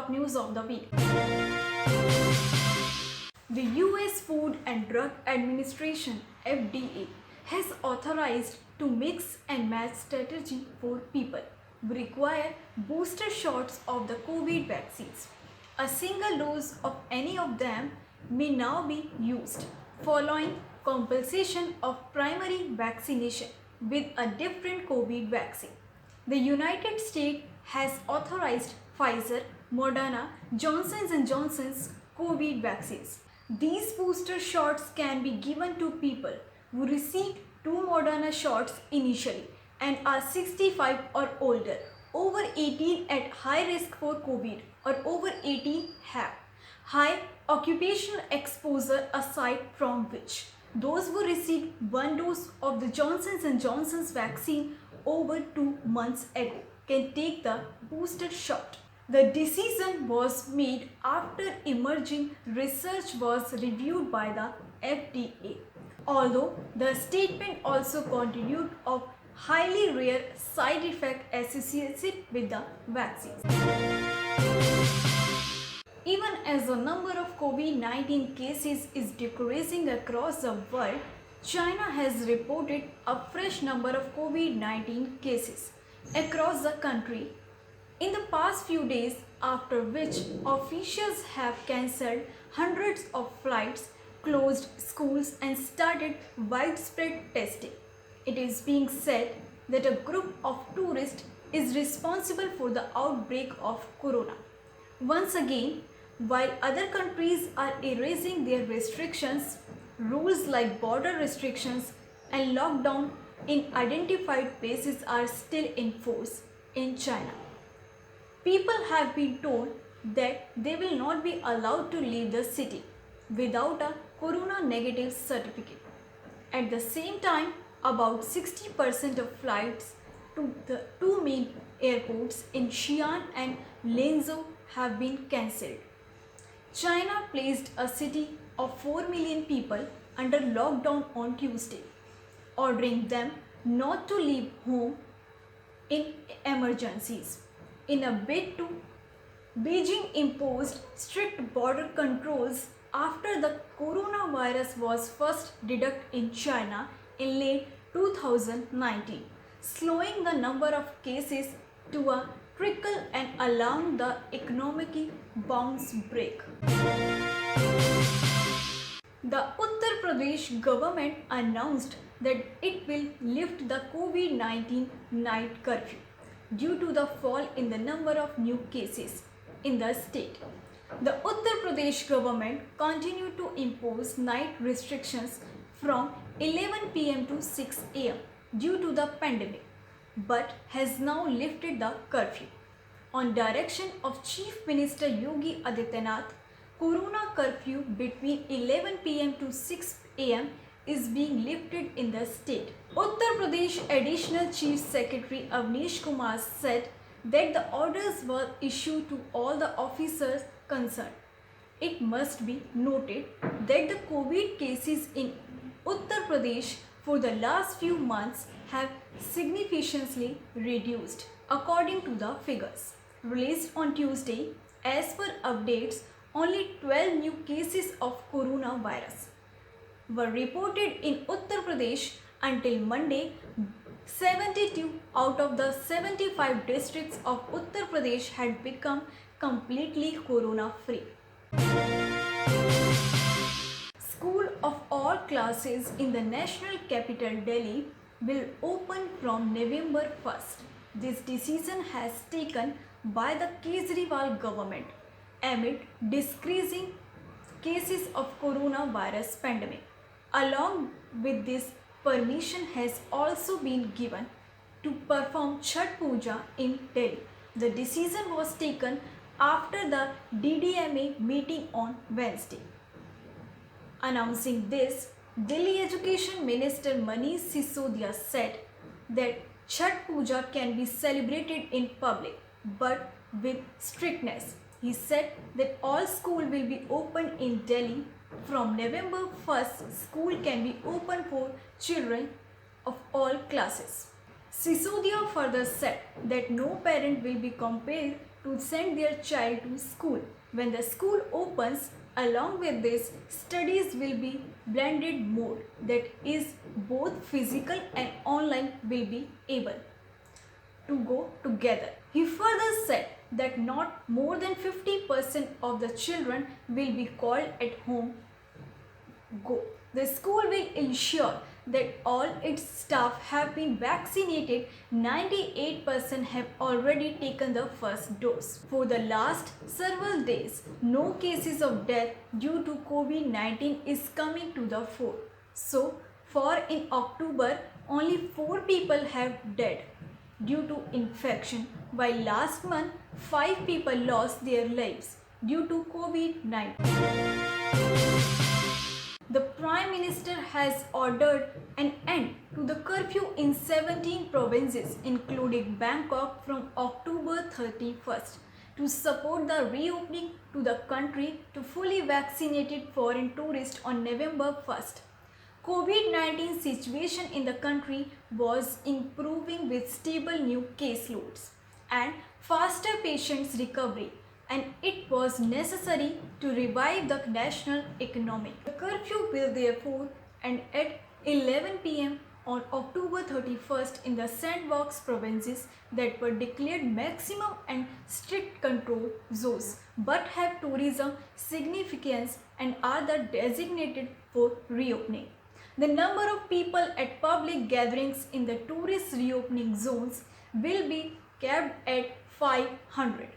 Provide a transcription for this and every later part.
top news of the week. The US Food and Drug Administration (FDA) has authorized to mix and match strategy for people who require booster shots of the COVID vaccines. A single dose of any of them may now be used following compulsion of primary vaccination with a different COVID vaccine. The United States has authorized Pfizer, Moderna, Johnson & Johnson's COVID vaccines. These booster shots can be given to people who received 2 Moderna shots initially and are 65 or older, over 18 at high risk for COVID, or over 18 have high occupational exposure, aside from which those who received 1 dose of the Johnson & Johnson's vaccine over 2 months ago can take the booster shot. The decision was made after emerging research was reviewed by the FDA, although the statement also continued of highly rare side effects associated with the vaccines. Even as the number of COVID-19 cases is decreasing across the world, China has reported a fresh number of COVID-19 cases across the country in the past few days, after which officials have cancelled hundreds of flights, closed schools and started widespread testing. It is being said that a group of tourists is responsible for the outbreak of corona. Once again, while other countries are erasing their restrictions, rules like border restrictions and lockdown in identified places are still in force in China. People have been told that they will not be allowed to leave the city without a corona negative certificate. At the same time, about 60% of flights to the 2 main airports in Xi'an and Lenzhou have been cancelled. China placed a city of 4 million people under lockdown on Tuesday, ordering them not to leave home in emergencies. In a bid to, Beijing imposed strict border controls after the coronavirus was first detected in China in late 2019, slowing the number of cases to a trickle and allowing the economic bounce back. The Uttar Pradesh government announced that it will lift the COVID-19 night curfew due to the fall in the number of new cases in the state. The Uttar Pradesh government continued to impose night restrictions from 11 p.m. to 6 a.m. due to the pandemic, but has now lifted the curfew. On direction of Chief Minister Yogi Adityanath, corona curfew between 11 p.m. to 6 a.m. is being lifted in the state. Uttar Pradesh Additional Chief Secretary Avnish Kumar said that the orders were issued to all the officers concerned. It must be noted that the COVID cases in Uttar Pradesh for the last few months have significantly reduced, according to the figures released on Tuesday. As per updates, only 12 new cases of coronavirus were reported in Uttar Pradesh until Monday. 72 out of the 75 districts of Uttar Pradesh had become completely corona-free. School of all classes in the national capital Delhi will open from November 1st. This decision has taken by the Kejriwal government amid decreasing cases of coronavirus pandemic. Along with this, permission has also been given to perform Chhath Puja in Delhi. The decision was taken after the DDMA meeting on Wednesday. Announcing this, Delhi Education Minister Manish Sisodia said that Chhath Puja can be celebrated in public but with strictness. He said that all schools will be open in Delhi from November 1st. School can be open for children of all classes. Sisodia further said that no parent will be compelled to send their child to school. When the school opens, along with this, studies will be blended mode, that is, both physical and online will be able to go together. He further said that not more than 50% of the children will be called at home go. The school will ensure that all its staff have been vaccinated. 98% have already taken the first dose. For the last several days, no cases of death due to COVID-19 is coming to the fore. So far in October, only 4 people have died due to infection, while last month 5 people lost their lives due to COVID-19. The Prime Minister has ordered an end to the curfew in 17 provinces, including Bangkok, from October 31st to support the reopening to the country to fully vaccinated foreign tourists on November 1st. COVID-19 situation in the country was improving with stable new caseloads and faster patients' recovery, and it was necessary to revive the national economy. The curfew will therefore end at 11 p.m. on October 31st in the sandbox provinces that were declared maximum and strict control zones but have tourism significance and are the designated for reopening. The number of people at public gatherings in the tourist reopening zones will be capped at 500.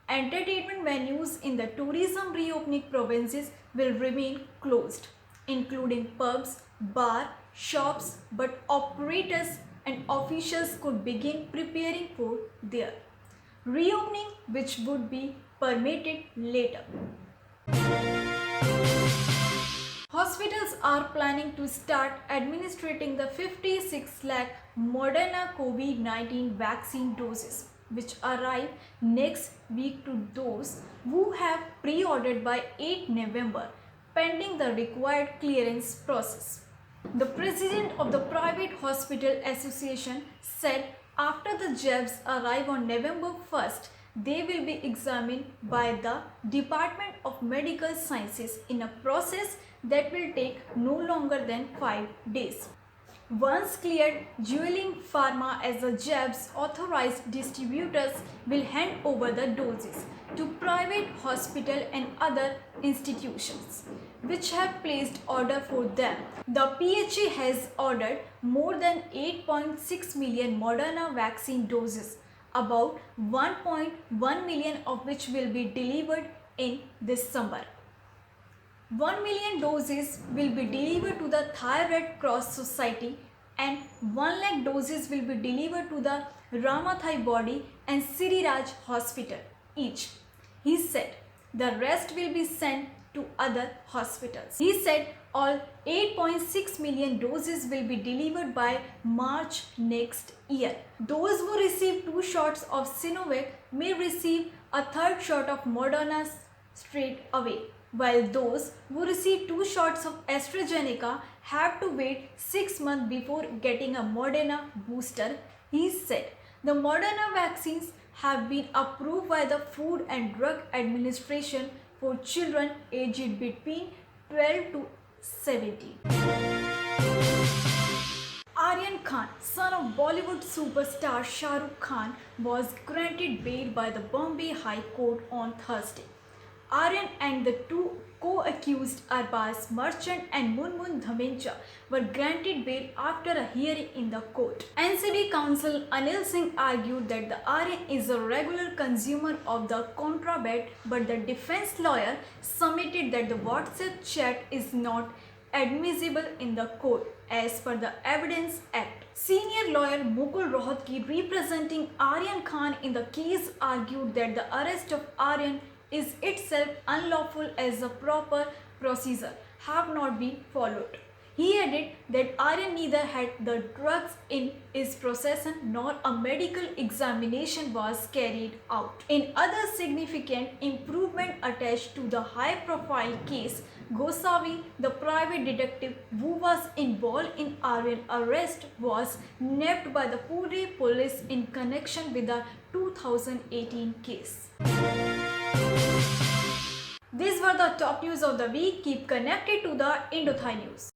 Entertainment venues in the tourism reopening provinces will remain closed, including pubs, bar, shops, but operators and officials could begin preparing for their reopening, which would be permitted later. Hospitals are planning to start administering the 56 lakh Moderna COVID-19 vaccine doses, which arrive next week to those who have pre-ordered by 8 November, pending the required clearance process. The president of the Private Hospital Association said after the jabs arrive on November 1st, they will be examined by the Department of Medical Sciences in a process that will take no longer than 5 days. Once cleared, Julian Pharma as the jabs authorized distributors will hand over the doses to private hospital and other institutions which have placed order for them. The PHA has ordered more than 8.6 million Moderna vaccine doses, about 1.1 million of which will be delivered in December. 1 million doses will be delivered to the Thai Red Cross Society and 1 lakh doses will be delivered to the Ramathai Body and Siriraj Hospital each. He said the rest will be sent to other hospitals. He said all 8.6 million doses will be delivered by March next year. Those who receive 2 shots of Sinovac may receive a 3rd shot of Moderna straight away, while those who receive 2 shots of AstraZeneca have to wait 6 months before getting a Moderna booster. He said the Moderna vaccines have been approved by the Food and Drug Administration for children aged between 12 to 17. Aryan Khan, son of Bollywood superstar Shah Rukh Khan, was granted bail by the Bombay High Court on Thursday. Aryan and the 2 co-accused Arbaz Merchant and Munmun Dhamencha were granted bail after a hearing in the court. NCD counsel Anil Singh argued that the Aryan is a regular consumer of the contraband, but the defense lawyer submitted that the WhatsApp chat is not admissible in the court as per the Evidence Act. Senior lawyer Mukul Rohatgi, representing Aryan Khan in the case, argued that the arrest of Aryan is itself unlawful as the proper procedure have not been followed. He added that Aryan neither had the drugs in his possession nor a medical examination was carried out. In other significant improvement attached to the high-profile case, Gosavi, the private detective who was involved in Aryan arrest, was nabbed by the Pune police in connection with the 2018 case. These were the top news of the week. Keep connected to the Indothai News.